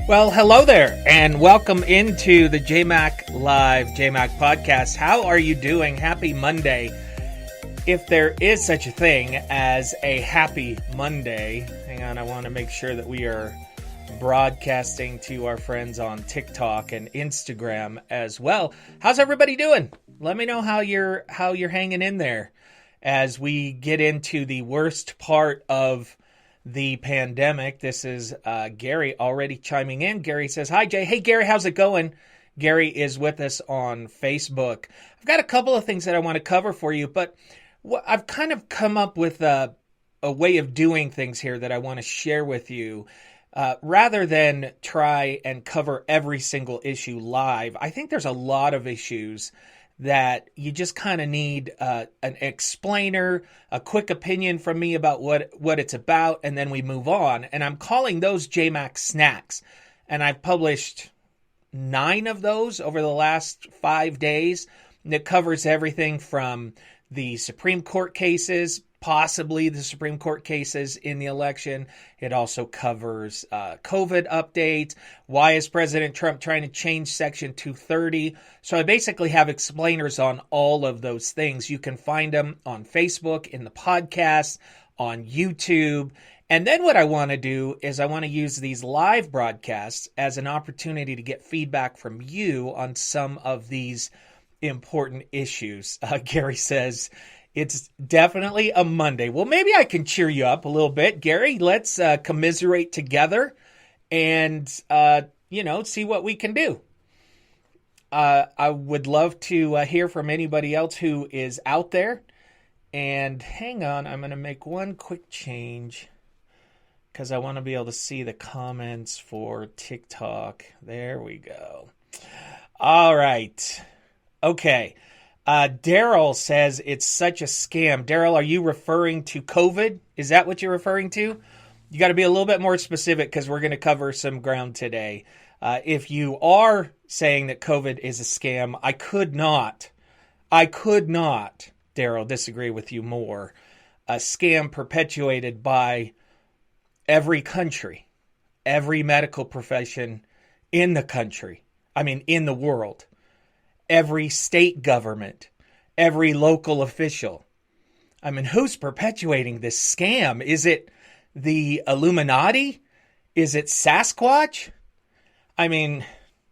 Well, hello there, and welcome into the JayMac Live JayMac podcast. How are you doing? Happy Monday. If there is such a thing as a happy Monday, hang on, I want to make sure that we are broadcasting to our friends on TikTok and Instagram as well. How's everybody doing? Let me know how you're hanging in there as we get into the worst part of the pandemic. This is Gary already chiming in. Gary says, "Hi, Jay." Hey, Gary, how's it going? Gary is with us on Facebook. I've got a couple of things that I want to cover for you, but I've kind of come up with a way of doing things here that I want to share with you. Rather than try and cover every single issue live, I think there's a lot of issues that you just kind of need an explainer, a quick opinion from me about what it's about, and then we move on. And I'm calling those JayMac Snacks. And I've published 9 of those over the last 5 days. And it covers everything from the Supreme Court cases, possibly the Supreme Court cases in the election. It also covers COVID updates. Why is President Trump trying to change Section 230? So I basically have explainers on all of those things. You can find them on Facebook, in the podcast, on YouTube. And then what I want to do is I want to use these live broadcasts as an opportunity to get feedback from you on some of these important issues. Gary says, it's definitely a Monday. Well, maybe I can cheer you up a little bit, Gary. Let's commiserate together and, see what we can do. I would love to hear from anybody else who is out there. And hang on, I'm going to make one quick change because I want to be able to see the comments for TikTok. There we go. All right. Okay. Daryl says it's such a scam. Daryl, are you referring to COVID? Is that what you're referring to? You got to be a little bit more specific because we're going to cover some ground today. If you are saying that COVID is a scam, I could not, Daryl, disagree with you more. A scam perpetuated by every country, every medical profession in the country, in the world. Every state government, every local official. Who's perpetuating this scam? Is it the Illuminati? Is it Sasquatch?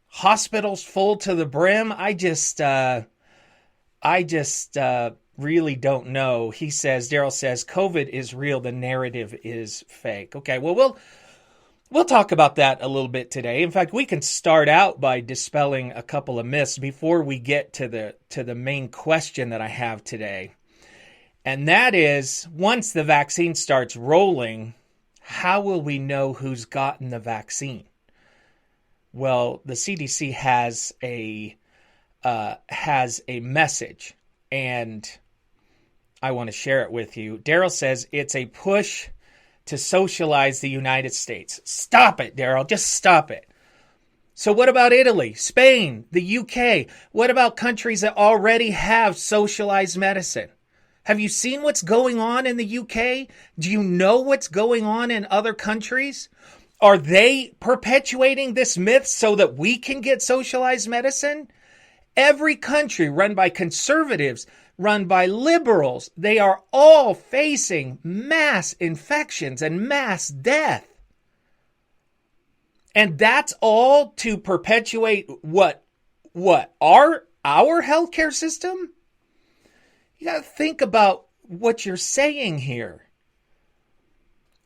Hospitals full to the brim. I just really don't know. Daryl says, COVID is real. The narrative is fake. Okay, well, we'll talk about that a little bit today. In fact, we can start out by dispelling a couple of myths before we get to the main question that I have today. And that is, once the vaccine starts rolling, how will we know who's gotten the vaccine? Well, the CDC has a message, and I want to share it with you. Daryl says it's a push to socialize the United States. Stop it, Daryl. Just stop it. So what about Italy, Spain, the UK? What about countries that already have socialized medicine? Have you seen what's going on in the UK? Do you know what's going on in other countries? Are they perpetuating this myth so that we can get socialized medicine? Every country run by conservatives, run by liberals, they are all facing mass infections and mass death. And that's all to perpetuate what? Our healthcare system? You got to think about what you're saying here.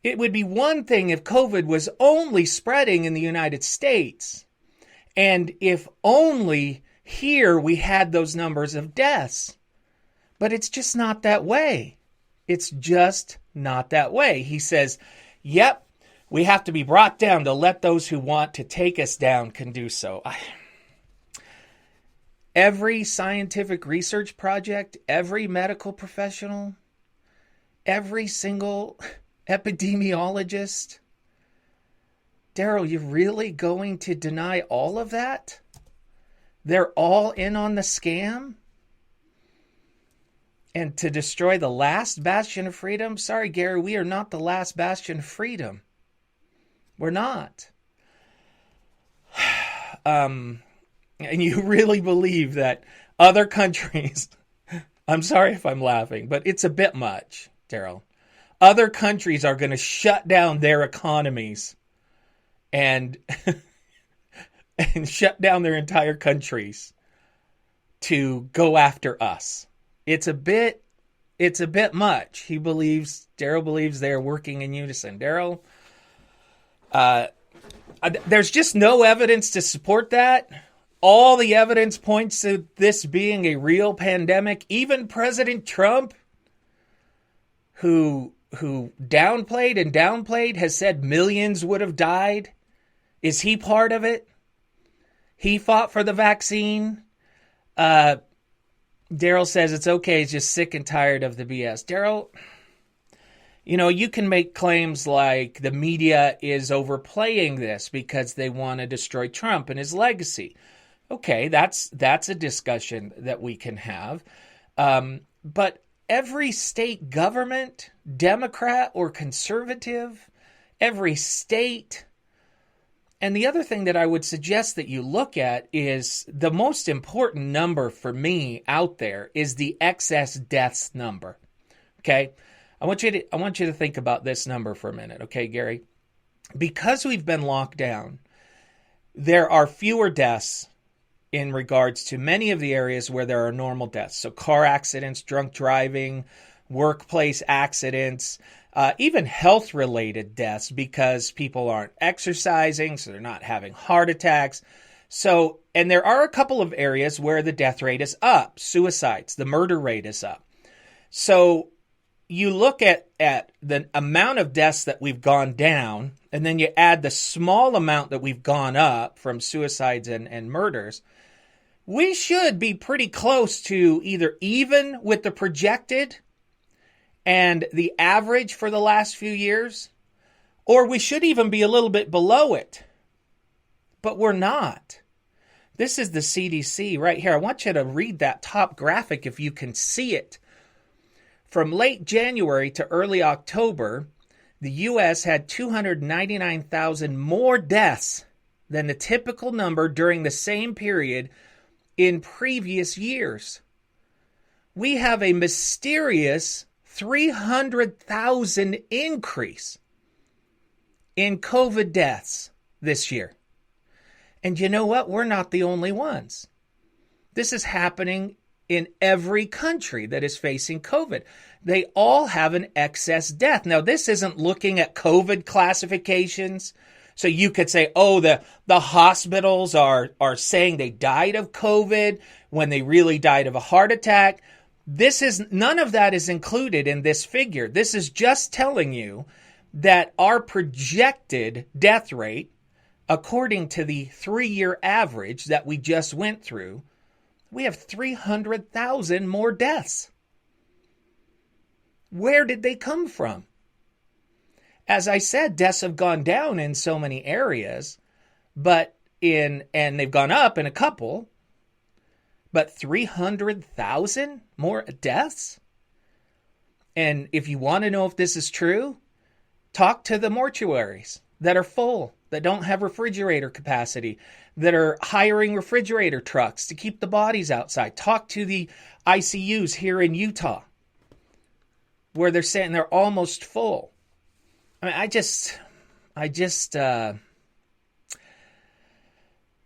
It would be one thing if COVID was only spreading in the United States, and if only here we had those numbers of deaths. But it's just not that way. It's just not that way. He says, yep, we have to be brought down to let those who want to take us down can do so. Every scientific research project, every medical professional, every single epidemiologist. Daryl, you're really going to deny all of that? They're all in on the scam? And to destroy the last bastion of freedom? Sorry, Gary, we are not the last bastion of freedom. We're not. and you really believe that other countries, I'm sorry if I'm laughing, but it's a bit much, Daryl. Other countries are going to shut down their economies and and shut down their entire countries to go after us. It's a bit much. Daryl believes they're working in unison. Daryl, there's just no evidence to support that. All the evidence points to this being a real pandemic. Even President Trump, who downplayed, has said millions would have died. Is he part of it? He fought for the vaccine. Daryl says it's okay. He's just sick and tired of the BS. Daryl, you can make claims like the media is overplaying this because they want to destroy Trump and his legacy. Okay, that's a discussion that we can have. But every state government, Democrat or conservative, every state. And the other thing that I would suggest that you look at is the most important number for me out there is the excess deaths number. Okay? I want you to think about this number for a minute, okay, Gary? Because we've been locked down, there are fewer deaths in regards to many of the areas where there are normal deaths. So car accidents, drunk driving, workplace accidents, even health-related deaths because people aren't exercising, so they're not having heart attacks. So, and there are a couple of areas where the death rate is up. Suicides, the murder rate is up. So you look at the amount of deaths that we've gone down, and then you add the small amount that we've gone up from suicides and murders, we should be pretty close to either even with the projected and the average for the last few years, or we should even be a little bit below it. But we're not. This is the CDC right here. I want you to read that top graphic if you can see it. From late January to early October, the U.S. had 299,000 more deaths than the typical number during the same period in previous years. We have a mysterious 300,000 increase in COVID deaths this year. And you know what? We're not the only ones. This is happening in every country that is facing COVID. They all have an excess death. Now, this isn't looking at COVID classifications. So you could say, oh, the hospitals are saying they died of COVID when they really died of a heart attack. None of that is included in this figure. This is just telling you that our projected death rate, according to the 3-year average that we just went through, we have 300,000 more deaths. Where did they come from? As I said, deaths have gone down in so many areas, and they've gone up in a couple, but 300,000 more deaths? And if you want to know if this is true, talk to the mortuaries that are full, that don't have refrigerator capacity, that are hiring refrigerator trucks to keep the bodies outside. Talk to the ICUs here in Utah, where they're saying they're almost full. I mean,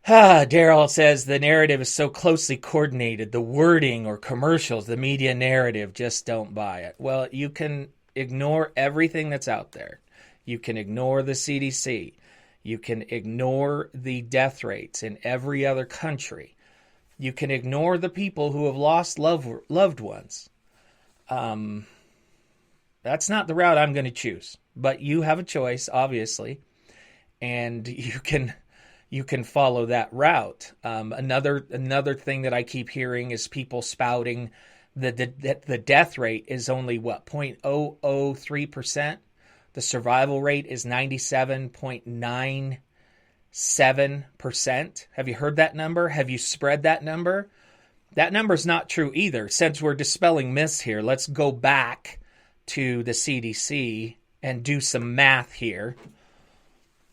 Daryl says the narrative is so closely coordinated. The wording or commercials, the media narrative, just don't buy it. Well, you can ignore everything that's out there. You can ignore the CDC. You can ignore the death rates in every other country. You can ignore the people who have lost loved ones. That's not the route I'm going to choose. But you have a choice, obviously, and you can follow that route. Another thing that I keep hearing is people spouting that the death rate is only 0.003%. The survival rate is 97.97%. Have you heard that number? Have you spread that number? That number is not true either. Since we're dispelling myths here, let's go back to the CDC and do some math here.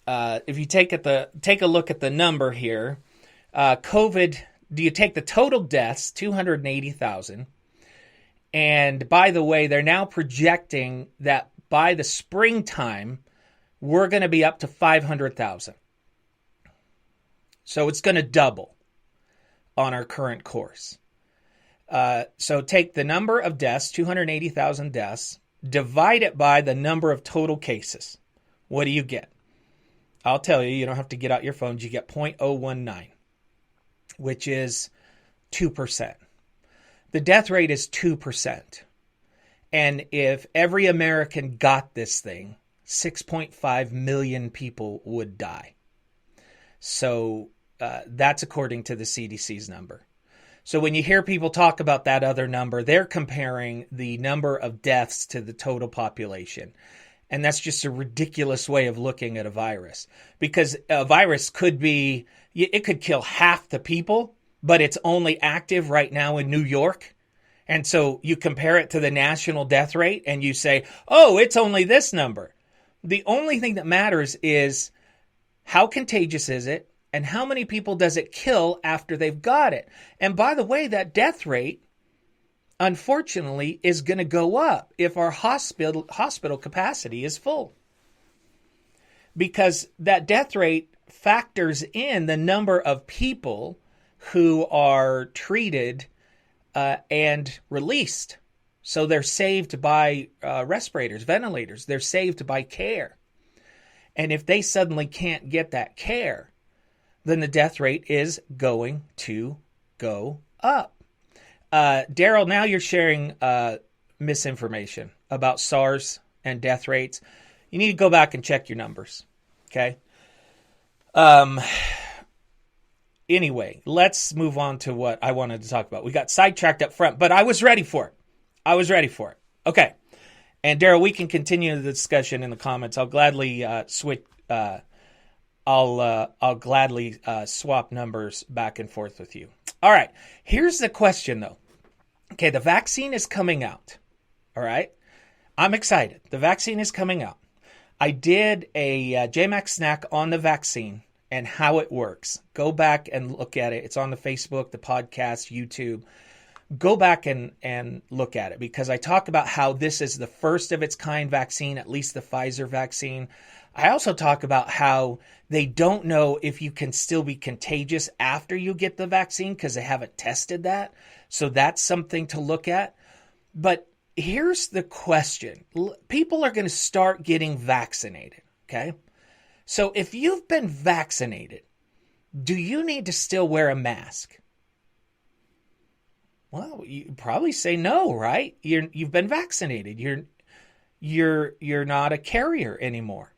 If you take a look at the number here, COVID, do you take the total deaths, 280,000, and by the way, they're now projecting that by the springtime, we're going to be up to 500,000. So it's going to double on our current course. So take the number of deaths, 280,000 deaths, divide it by the number of total cases. What do you get? I'll tell you, you don't have to get out your phones. You get 0.019, which is 2%. The death rate is 2%. And if every American got this thing, 6.5 million people would die. So that's according to the CDC's number. So when you hear people talk about that other number, they're comparing the number of deaths to the total population. And that's just a ridiculous way of looking at a virus. Because a virus could kill half the people, but it's only active right now in New York. And so you compare it to the national death rate and you say, oh, it's only this number. The only thing that matters is how contagious is it? And how many people does it kill after they've got it? And by the way, that death rate, unfortunately, is going to go up if our hospital capacity is full. Because that death rate factors in the number of people who are treated and released. So they're saved by respirators, ventilators. They're saved by care. And if they suddenly can't get that care, then the death rate is going to go up. Daryl, now you're sharing misinformation about SARS and death rates. You need to go back and check your numbers, okay? Anyway, let's move on to what I wanted to talk about. We got sidetracked up front, but I was ready for it. Okay. And Daryl, we can continue the discussion in the comments. I'll gladly switch. I'll gladly swap numbers back and forth with you. All right. Here's the question, though. Okay, the vaccine is coming out. All right. I'm excited. The vaccine is coming out. I did a JayMac snack on the vaccine and how it works. Go back and look at it. It's on the Facebook, the podcast, YouTube. Go back and look at it because I talk about how this is the first of its kind vaccine, at least the Pfizer vaccine. I also talk about how they don't know if you can still be contagious after you get the vaccine because they haven't tested that. So that's something to look at. But here's the question. People are going to start getting vaccinated, okay? So if you've been vaccinated, do you need to still wear a mask? Well, you probably say no, right? You've been vaccinated. You're not a carrier anymore.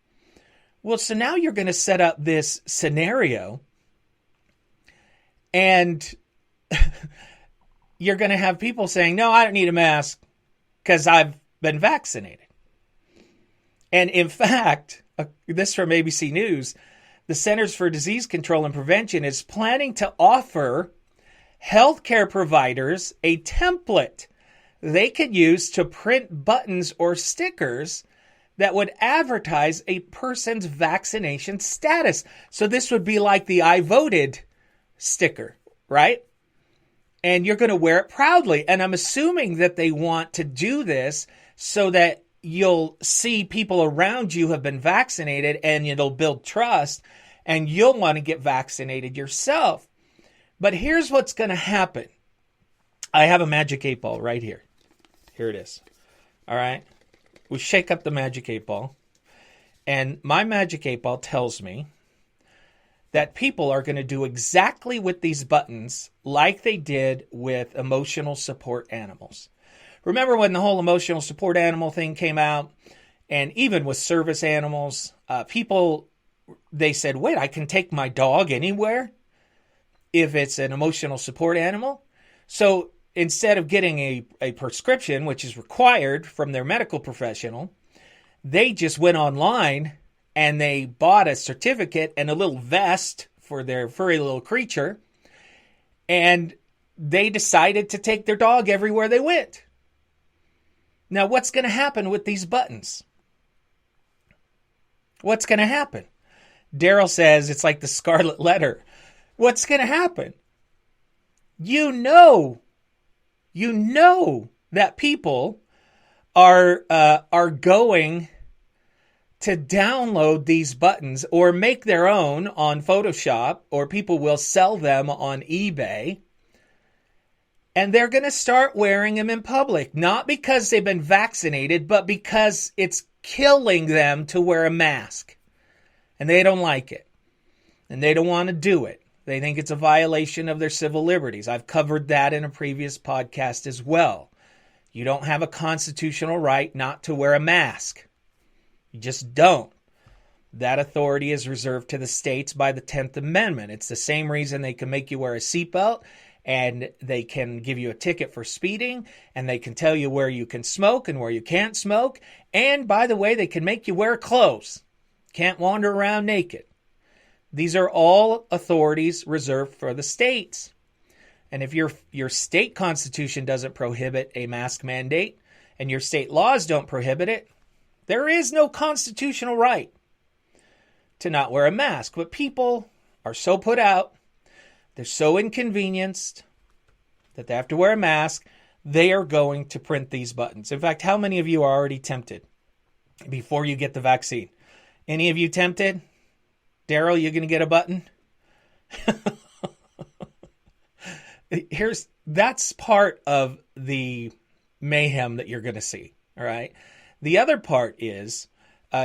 Well, so now you're going to set up this scenario and you're going to have people saying, no, I don't need a mask because I've been vaccinated. And in fact, this from ABC News, the Centers for Disease Control and Prevention is planning to offer healthcare providers a template they could use to print buttons or stickers that would advertise a person's vaccination status. So this would be like the I voted sticker, right? And you're going to wear it proudly. And I'm assuming that they want to do this so that you'll see people around you have been vaccinated and it'll build trust and you'll want to get vaccinated yourself. But here's what's going to happen. I have a magic 8 ball right here. Here it is. All right. We shake up the magic 8 ball. And my magic 8 ball tells me that people are going to do exactly with these buttons like they did with emotional support animals. Remember when the whole emotional support animal thing came out? And even with service animals, people, they said, wait, I can take my dog anywhere if it's an emotional support animal? So instead of getting a prescription, which is required from their medical professional, they just went online and they bought a certificate and a little vest for their furry little creature. And they decided to take their dog everywhere they went. Now, what's going to happen with these buttons? What's going to happen? Daryl says it's like the scarlet letter. what's going to happen. You know that people are going to download these buttons or make their own on Photoshop, or people will sell them on eBay. And they're going to start wearing them in public, not because they've been vaccinated, but because it's killing them to wear a mask. And they don't like it. And they don't want to do it. They think it's a violation of their civil liberties. I've covered that in a previous podcast as well. You don't have a constitutional right not to wear a mask. You just don't. That authority is reserved to the states by the 10th Amendment. It's the same reason they can make you wear a seatbelt, and they can give you a ticket for speeding, and they can tell you where you can smoke and where you can't smoke. And by the way, they can make you wear clothes. Can't wander around naked. These are all authorities reserved for the states. And if your state constitution doesn't prohibit a mask mandate and your state laws don't prohibit it, there is no constitutional right to not wear a mask. But people are so put out, they're so inconvenienced that they have to wear a mask, they are going to print these buttons. In fact, how many of you are already tempted before you get the vaccine? Any of you tempted? Daryl, you going to get a button? That's part of the mayhem that you're going to see. All right. The other part is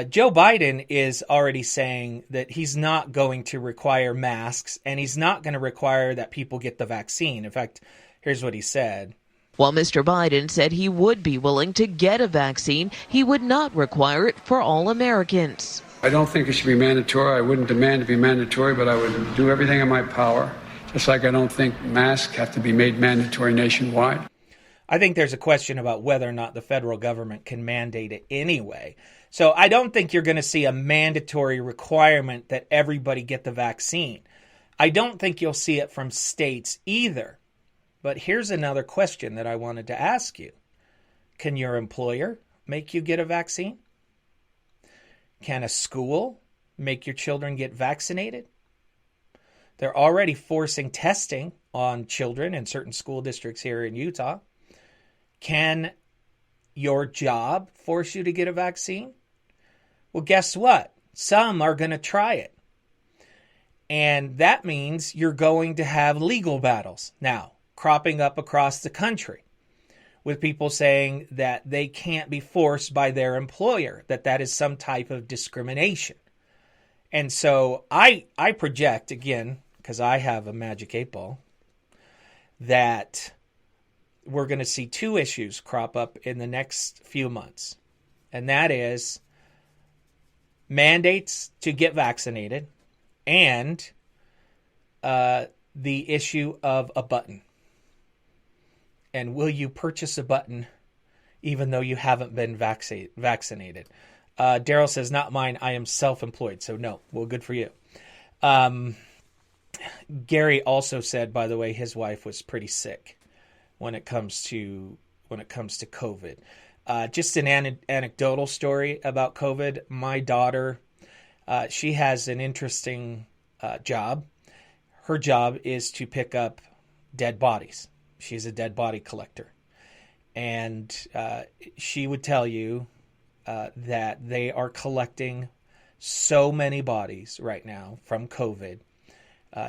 Joe Biden is already saying that he's not going to require masks, and he's not going to require that people get the vaccine. In fact, here's what he said. While Mr. Biden said he would be willing to get a vaccine, he would not require it for all Americans. I don't think it should be mandatory. I wouldn't demand it be mandatory, but I would do everything in my power. Just like I don't think masks have to be made mandatory nationwide. I think there's a question about whether or not the federal government can mandate it anyway. So I don't think you're going to see a mandatory requirement that everybody get the vaccine. I don't think you'll see it from states either. But here's another question that I wanted to ask you. Can your employer make you get a vaccine? Can a school make your children get vaccinated? They're already forcing testing on children in certain school districts here in Utah. Can your job force you to get a vaccine? Well, guess what? Some are going to try it. And that means you're going to have legal battles now cropping up across the country with people saying that they can't be forced by their employer, that is some type of discrimination. And so I project, again, because I have a magic 8-ball, that we're going to see two issues crop up in the next few months. And that is mandates to get vaccinated and the issue of a button. And will you purchase a button even though you haven't been vaccinated? Daryl says, not mine. I am self-employed. So no. Well, good for you. Gary also said, by the way, his wife was pretty sick when it comes to COVID. Just an anecdotal story about COVID. My daughter, she has an interesting job. Her job is to pick up dead bodies. She's a dead body collector. And she would tell you that they are collecting so many bodies right now from COVID,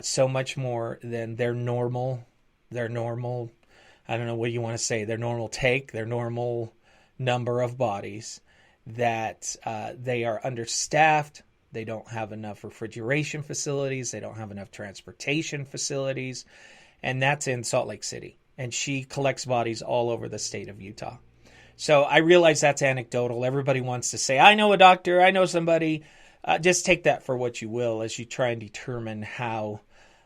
so much more than their normal, I don't know what you want to say, their normal number of bodies, that they are understaffed. They don't have enough refrigeration facilities. They don't have enough transportation facilities. And that's in Salt Lake City. And she collects bodies all over the state of Utah. So I realize that's anecdotal. Everybody wants to say, I know a doctor, I know somebody. Just take that for what you will as you try and determine how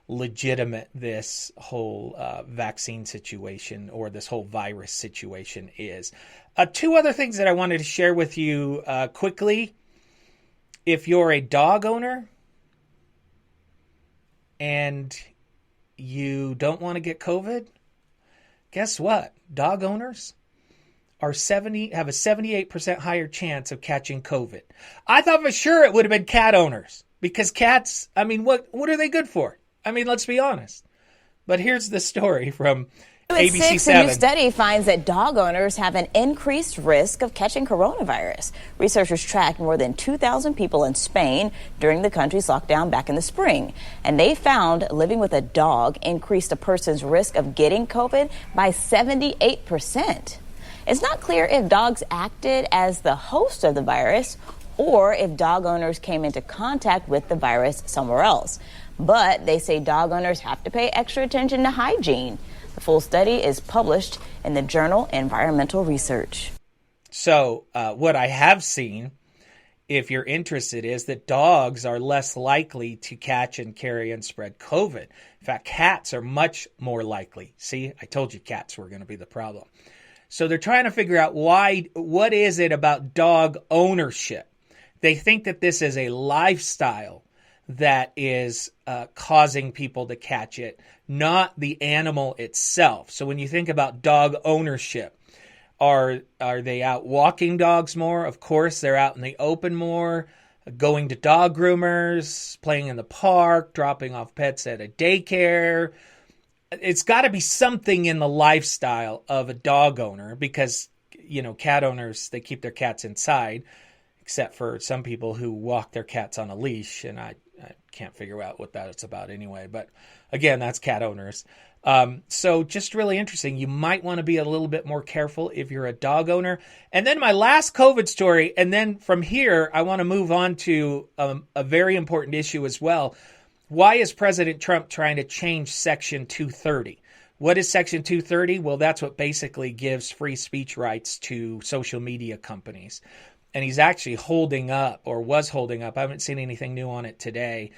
legitimate this whole vaccine situation or this whole virus situation is. Two other things that I wanted to share with you quickly. If you're a dog owner and you don't want to get COVID, guess what? Dog owners have a 78% higher chance of catching COVID. I thought for sure it would have been cat owners because cats, I mean, what are they good for? I mean, let's be honest. But here's the story from At ABC 6, a 7. new study finds that dog owners have an increased risk of catching coronavirus. Researchers tracked more than 2,000 people in Spain during the country's lockdown back in the spring. And they found living with a dog increased a person's risk of getting COVID by 78%. It's not clear if dogs acted as the host of the virus or if dog owners came into contact with the virus somewhere else. But they say dog owners have to pay extra attention to hygiene. The full study is published in the journal Environmental Research. So what I have seen, if you're interested, is that dogs are less likely to catch and carry and spread COVID. In fact, cats are much more likely. See, I told you cats were going to be the problem. So they're trying to figure out what is it about dog ownership? They think that this is a lifestyle that is causing people to catch it, not the animal itself. So when you think about dog ownership, are they out walking dogs more? Of course, they're out in the open more, going to dog groomers, playing in the park, dropping off pets at a daycare. It's got to be something in the lifestyle of a dog owner because, cat owners, they keep their cats inside, except for some people who walk their cats on a leash, and I can't figure out what that's about anyway. But again, that's cat owners. So just really interesting. You might want to be a little bit more careful if you're a dog owner. And then my last COVID story, and then from here, I want to move on to a very important issue as well. Why is President Trump trying to change Section 230? What is Section 230? Well, that's what basically gives free speech rights to social media companies. And he's actually holding up, or was holding up, I haven't seen anything new on it today,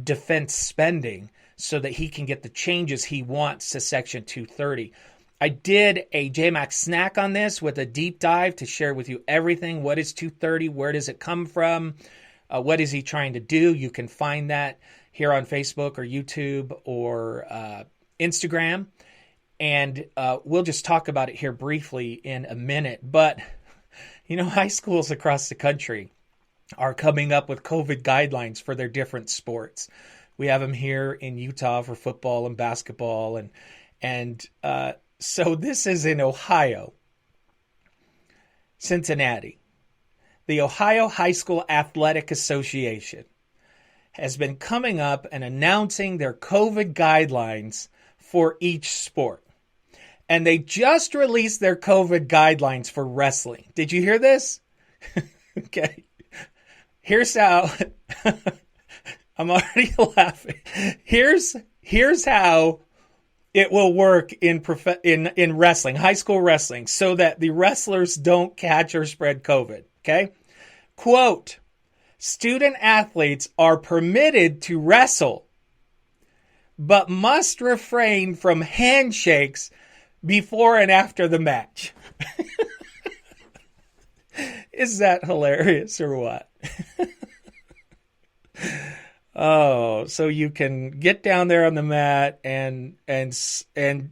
defense spending so that he can get the changes he wants to Section 230. I did a JayMac snack on this with a deep dive to share with you everything. What is 230? Where does it come from? What is he trying to do? You can find that here on Facebook or YouTube or Instagram. And we'll just talk about it here briefly in a minute. But high schools across the country are coming up with COVID guidelines for their different sports. We have them here in Utah for football and basketball. And so this is in Ohio, Cincinnati. The Ohio High School Athletic Association has been coming up and announcing their COVID guidelines for each sport. And they just released their COVID guidelines for wrestling. Did you hear this? Okay. Here's how. I'm already laughing. Here's how it will work in wrestling, high school wrestling, so that the wrestlers don't catch or spread COVID. Okay? Quote, student athletes are permitted to wrestle, but must refrain from handshakes before and after the match. Is that hilarious or what? Oh, so you can get down there on the mat and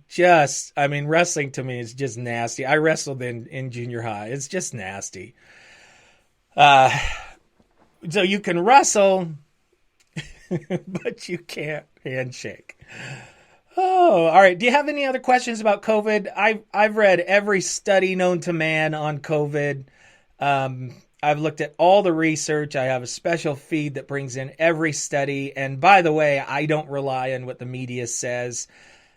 just, wrestling to me is just nasty. I wrestled in junior high. It's just nasty. So you can wrestle, but you can't handshake. Oh, all right. Do you have any other questions about COVID? I've read every study known to man on COVID. I've looked at all the research. I have a special feed that brings in every study. And by the way, I don't rely on what the media says.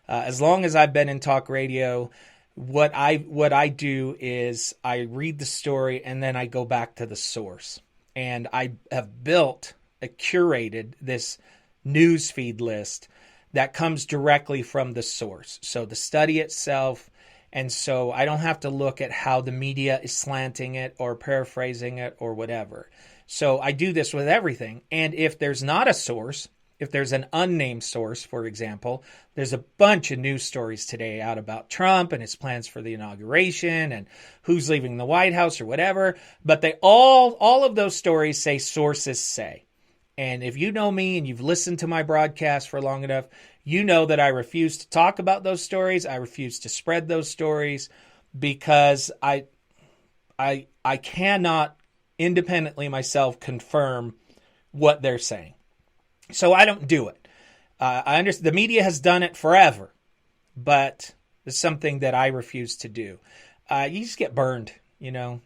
As long as I've been in talk radio, what I do is I read the story and then I go back to the source. And I have curated this news feed list that comes directly from the source. So the study itself, and so I don't have to look at how the media is slanting it or paraphrasing it or whatever. So I do this with everything. And if there's not a source, if there's an unnamed source, for example, there's a bunch of news stories today out about Trump and his plans for the inauguration and who's leaving the White House or whatever. But they all of those stories say sources say. And if you know me and you've listened to my broadcast for long enough, you know that I refuse to talk about those stories. I refuse to spread those stories because I cannot independently myself confirm what they're saying. So I don't do it. I understand the media has done it forever, but it's something that I refuse to do. You just get burned, you know.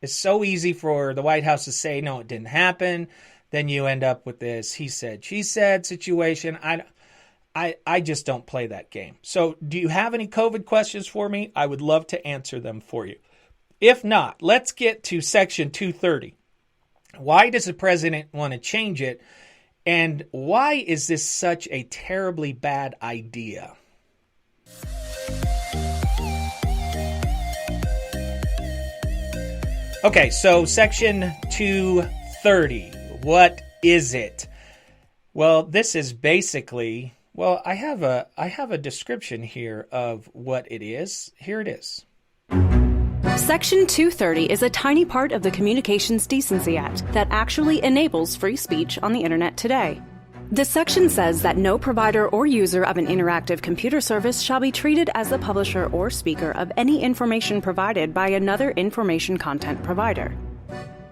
It's so easy for the White House to say, no, it didn't happen. Then you end up with this he said, she said situation. I just don't play that game. So do you have any COVID questions for me? I would love to answer them for you. If not, let's get to Section 230. Why does the president want to change it? And why is this such a terribly bad idea? Okay, so Section 230, what is it? Well, this is basically, well, I have a description here of what it is. Here it is. Section 230 is a tiny part of the Communications Decency Act that actually enables free speech on the internet today. The section says that no provider or user of an interactive computer service shall be treated as the publisher or speaker of any information provided by another information content provider.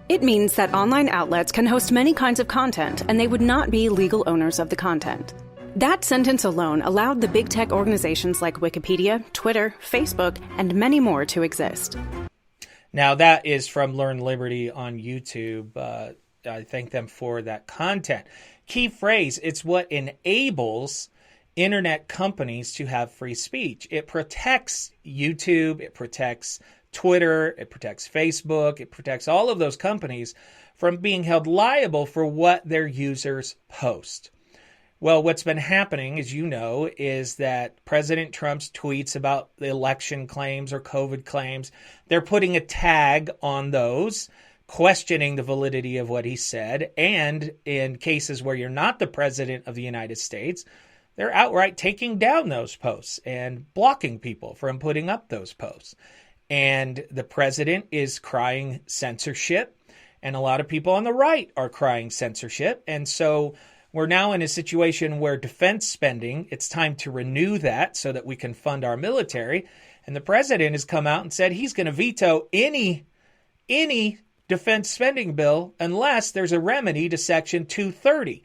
It means that online outlets can host many kinds of content, and they would not be legal owners of the content. That sentence alone allowed the big tech organizations like Wikipedia, Twitter, Facebook, and many more to exist. Now, that is from Learn Liberty on YouTube. I thank them for that content. Key phrase, it's what enables internet companies to have free speech. It protects YouTube, it protects Twitter, it protects Facebook, it protects all of those companies from being held liable for what their users post. Well, what's been happening, as you know, is that President Trump's tweets about the election claims or COVID claims, they're putting a tag on those, questioning the validity of what he said. And in cases where you're not the president of the United States, they're outright taking down those posts and blocking people from putting up those posts. And the president is crying censorship, and a lot of people on the right are crying censorship. And so we're now in a situation where defense spending, it's time to renew that so that we can fund our military. And the president has come out and said he's going to veto any defense spending bill unless there's a remedy to Section 230.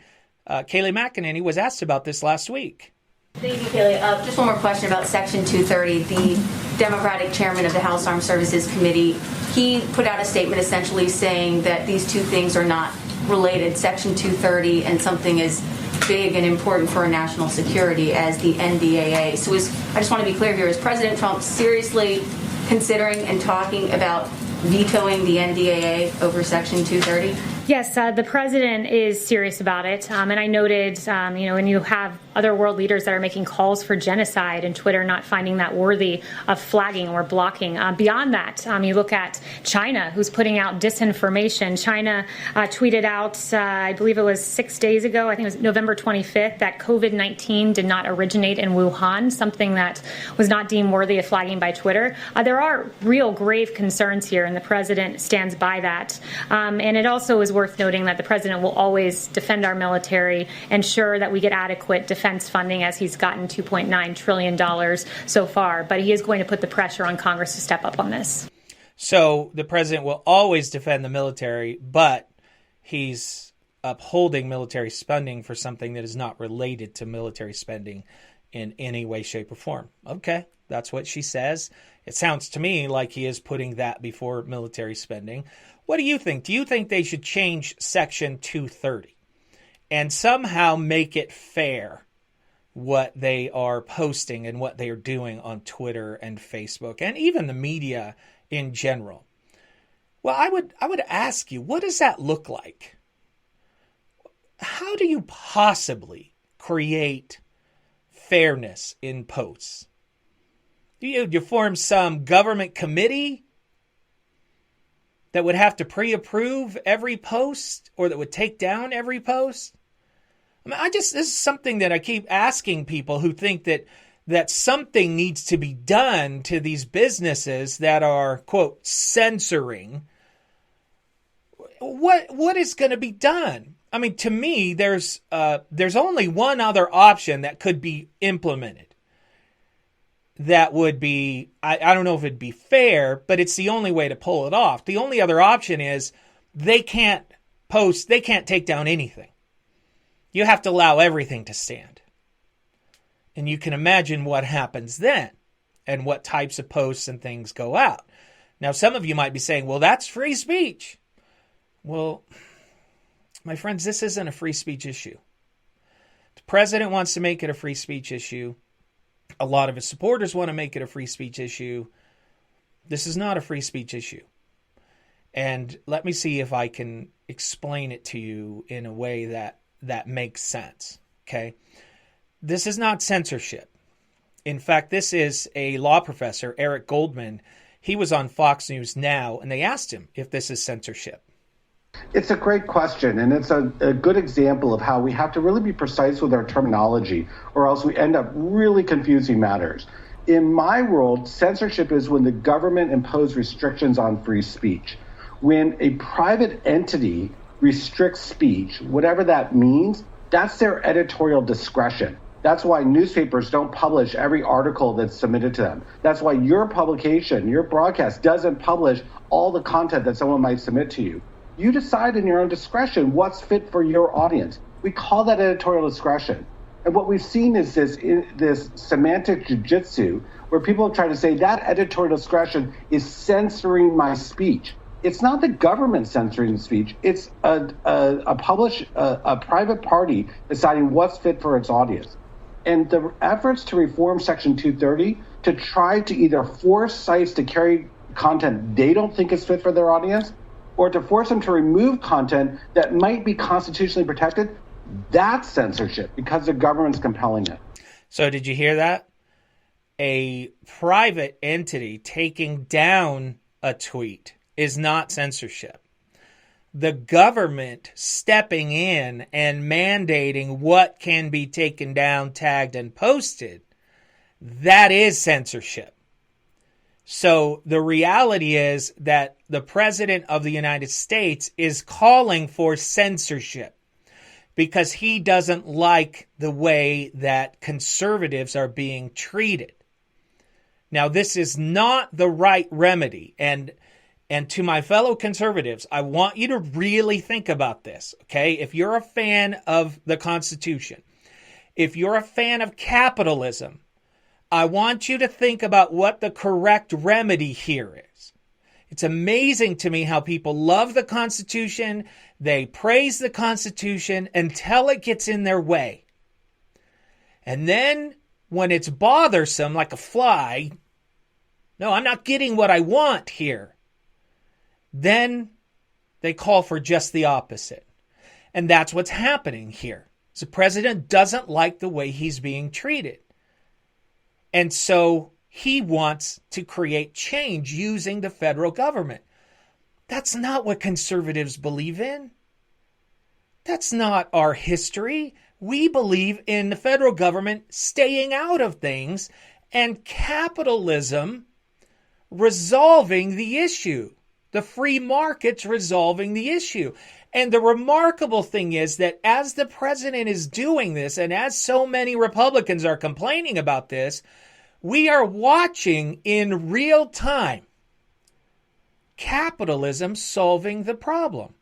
Kayleigh McEnany was asked about this last week. Thank you, Kayleigh. Just one more question about Section 230. The Democratic chairman of the House Armed Services Committee, he put out a statement essentially saying that these two things are not related, Section 230 and something as big and important for our national security as the NDAA. So I just want to be clear here, is President Trump seriously considering and talking about vetoing the NDAA over Section 230? Yes, the president is serious about it. And I noted, when you have other world leaders that are making calls for genocide and Twitter not finding that worthy of flagging or blocking. Beyond that, you look at China, who's putting out disinformation. China tweeted out, I believe it was 6 days ago, I think it was November 25th, that COVID-19 did not originate in Wuhan, something that was not deemed worthy of flagging by Twitter. There are real grave concerns here, and the president stands by that. And it also is worth noting that the president will always defend our military, ensure that we get adequate defense funding, as he's gotten $2.9 trillion so far. But he is going to put the pressure on Congress to step up on this. So the president will always defend the military, but he's upholding military spending for something that is not related to military spending in any way, shape, or form. Okay, that's what she says. It sounds to me like he is putting that before military spending. What do you think? Do you think they should change Section 230 and somehow make it fair what they are posting and what they are doing on Twitter and Facebook and even the media in general? Well, I would ask you, what does that look like? How do you possibly create fairness in posts? Do you form some government committee that would have to pre-approve every post or that would take down every post? I mean, this is something that I keep asking people who think that something needs to be done to these businesses that are, quote, censoring. What is going to be done? I mean, to me, there's only one other option that could be implemented. That would be, I don't know if it'd be fair, but it's the only way to pull it off. The only other option is they can't take down anything. You have to allow everything to stand. And you can imagine what happens then and what types of posts and things go out. Now, some of you might be saying, well, that's free speech. Well, my friends, this isn't a free speech issue. The president wants to make it a free speech issue. A lot of his supporters want to make it a free speech issue. This is not a free speech issue. And let me see if I can explain it to you in a way that makes sense. Okay? This is not censorship. In fact, this is a law professor, Eric Goldman. He was on Fox News Now, and they asked him if this is censorship. It's a great question, and it's a good example of how we have to really be precise with our terminology, or else we end up really confusing matters. In my world, censorship is when the government imposes restrictions on free speech. When a private entity restricts speech, whatever that means, that's their editorial discretion. That's why newspapers don't publish every article that's submitted to them. That's why your publication, your broadcast, doesn't publish all the content that someone might submit to you. You decide in your own discretion what's fit for your audience. We call that editorial discretion. And what we've seen is this semantic jujitsu where people try to say that editorial discretion is censoring my speech. It's not the government censoring the speech. It's a private party deciding what's fit for its audience. And the efforts to reform Section 230 to try to either force sites to carry content they don't think is fit for their audience, or to force them to remove content that might be constitutionally protected, that's censorship because the government's compelling it. So did you hear that? A private entity taking down a tweet is not censorship. The government stepping in and mandating what can be taken down, tagged, and posted, that is censorship. So the reality is that the President of the United States is calling for censorship because he doesn't like the way that conservatives are being treated. Now, this is not the right remedy. And to my fellow conservatives, I want you to really think about this, okay? If you're a fan of the Constitution, if you're a fan of capitalism, I want you to think about what the correct remedy here is. It's amazing to me how people love the Constitution, they praise the Constitution until it gets in their way. And then when it's bothersome, like a fly, no, I'm not getting what I want here. Then they call for just the opposite. And that's what's happening here. The president doesn't like the way he's being treated. And so he wants to create change using the federal government. That's not what conservatives believe in. That's not our history. We believe in the federal government staying out of things and capitalism resolving the issue. The free market's resolving the issue. And the remarkable thing is that as the president is doing this, and as so many Republicans are complaining about this, we are watching in real time capitalism solving the problem.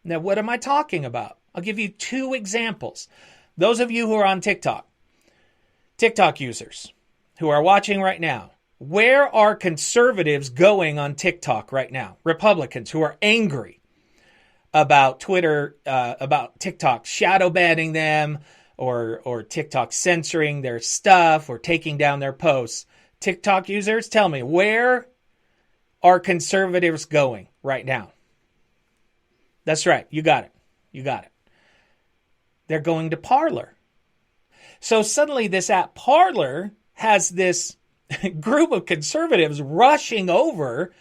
Now, what am I talking about? I'll give you two examples. Those of you who are on TikTok users who are watching right now, where are conservatives going on TikTok right now? Republicans who are angry about Twitter, about TikTok shadow banning them or TikTok censoring their stuff or taking down their posts. TikTok users, tell me, where are conservatives going right now? That's right. You got it. They're going to Parler. So suddenly this app Parler has this group of conservatives rushing over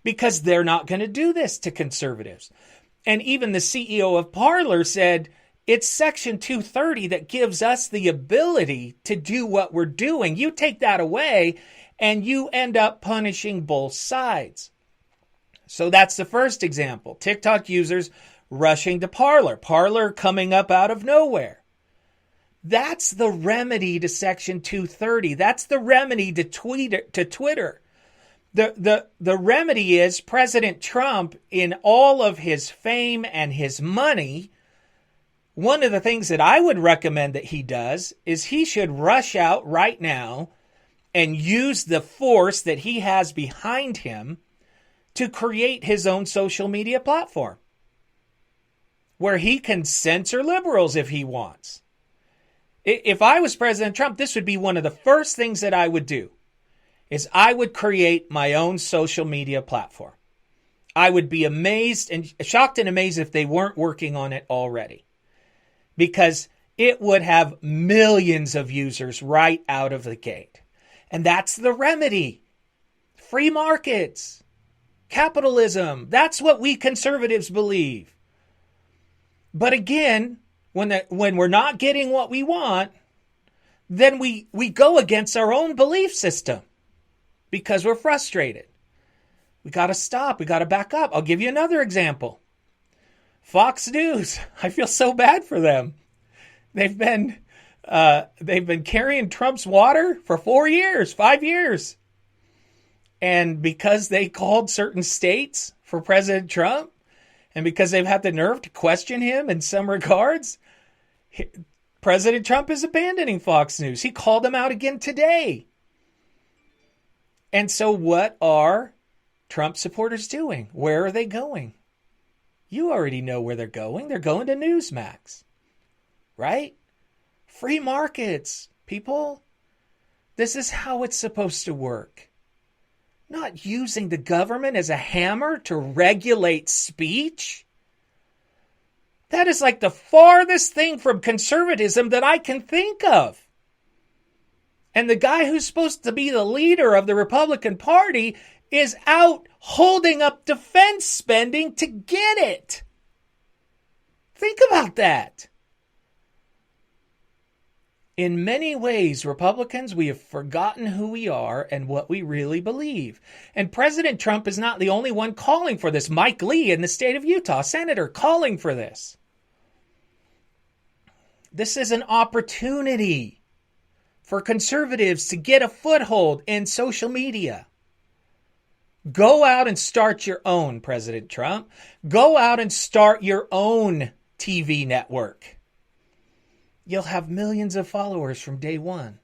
because they're not going to do this to conservatives. And even the CEO of Parler said, it's Section 230 that gives us the ability to do what we're doing. You take that away and you end up punishing both sides. So that's the first example. TikTok users rushing to Parler. Parler coming up out of nowhere. That's the remedy to Section 230. That's the remedy to Twitter. The remedy is President Trump, in all of his fame and his money, one of the things that I would recommend that he does is he should rush out right now and use the force that he has behind him to create his own social media platform where he can censor liberals if he wants. If I was President Trump, this would be one of the first things that I would do, is I would create my own social media platform. I would be amazed and shocked and amazed if they weren't working on it already, because it would have millions of users right out of the gate. And that's the remedy. Free markets, capitalism. That's what we conservatives believe. But again, when we're not getting what we want, then we go against our own belief system because we're frustrated. We got to stop. We got to back up. I'll give you another example. Fox News. I feel so bad for them. They've been carrying Trump's water for 5 years. And because they called certain states for President Trump, and because they've had the nerve to question him in some regards, President Trump is abandoning Fox News. He called them out again today. And so what are Trump supporters doing? Where are they going? You already know where they're going. They're going to Newsmax, right? Free markets, people. This is how it's supposed to work. Not using the government as a hammer to regulate speech. That is like the farthest thing from conservatism that I can think of. And the guy who's supposed to be the leader of the Republican Party is out holding up defense spending to get it. Think about that. In many ways, Republicans, we have forgotten who we are and what we really believe. And President Trump is not the only one calling for this. Mike Lee in the state of Utah, senator, calling for this. This is an opportunity for conservatives to get a foothold in social media. Go out and start your own, President Trump. Go out and start your own TV network. You'll have millions of followers from day one.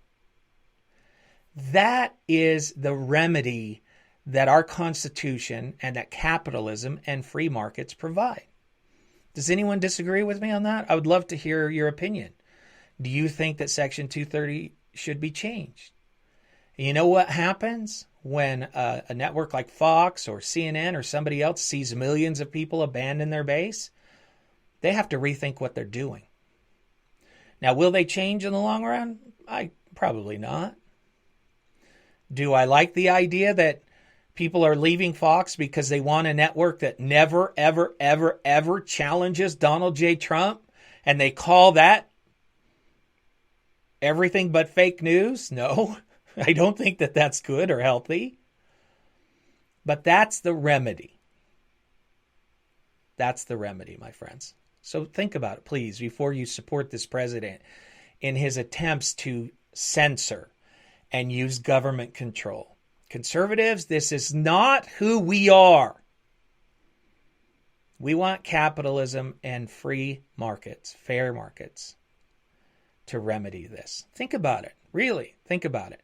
That is the remedy that our Constitution and that capitalism and free markets provide. Does anyone disagree with me on that? I would love to hear your opinion. Do you think that Section 230 should be changed? And you know what happens when a network like Fox or CNN or somebody else sees millions of people abandon their base? They have to rethink what they're doing. Now, will they change in the long run? Probably not. Do I like the idea that people are leaving Fox because they want a network that never, ever, ever, ever challenges Donald J. Trump, and they call that everything but fake news? No, I don't think that that's good or healthy. But that's the remedy. That's the remedy, my friends. So think about it, please, before you support this president in his attempts to censor and use government control. Conservatives, this is not who we are. We want capitalism and free markets, fair markets, to remedy this. Think about it. Really, think about it.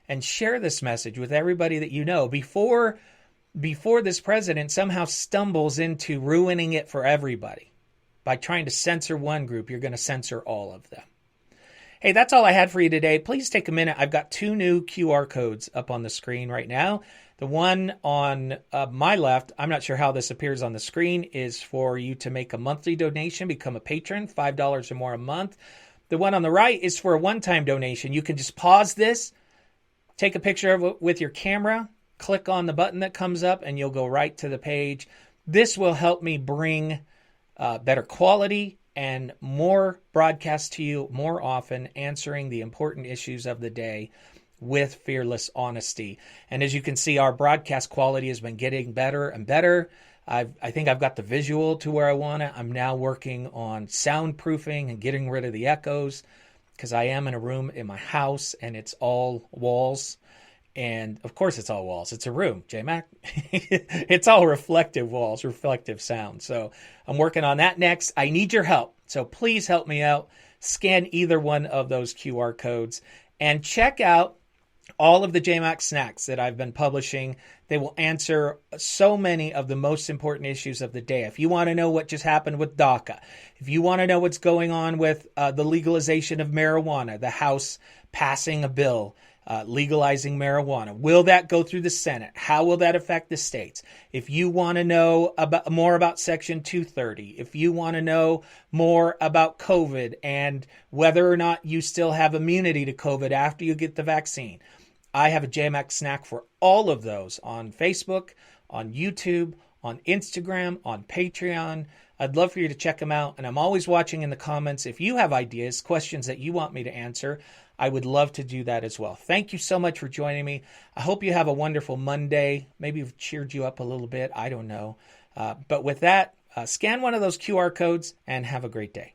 And share this message with everybody that you know before this president somehow stumbles into ruining it for everybody. By trying to censor one group, you're going to censor all of them. Hey, that's all I had for you today. Please take a minute. I've got 2 new QR codes up on the screen right now. The one on my left, I'm not sure how this appears on the screen, is for you to make a monthly donation, become a patron, $5 or more a month. The one on the right is for a one-time donation. You can just pause this, take a picture of it with your camera, click on the button that comes up, and you'll go right to the page. This will help me bring better quality and more broadcasts to you more often, answering the important issues of the day with fearless honesty. And as you can see, our broadcast quality has been getting better and better. I think I've got the visual to where I want it. I'm now working on soundproofing and getting rid of the echoes because I am in a room in my house and it's all walls. And of course it's all walls. It's a room, JayMac. It's all reflective walls, reflective sound. So I'm working on that next. I need your help. So please help me out. Scan either one of those QR codes and check out all of the JayMac snacks that I've been publishing. They will answer so many of the most important issues of the day. If you want to know what just happened with DACA, if you want to know what's going on with the legalization of marijuana, the House passing a bill legalizing marijuana. Will that go through the Senate? How will that affect the states? If you want to know more about Section 230, if you want to know more about COVID and whether or not you still have immunity to COVID after you get the vaccine, I have a JayMac snack for all of those on Facebook, on YouTube, on Instagram, on Patreon. I'd love for you to check them out. And I'm always watching in the comments. If you have ideas, questions that you want me to answer, I would love to do that as well. Thank you so much for joining me. I hope you have a wonderful Monday. Maybe we've cheered you up a little bit. I don't know. But with that, scan one of those QR codes and have a great day.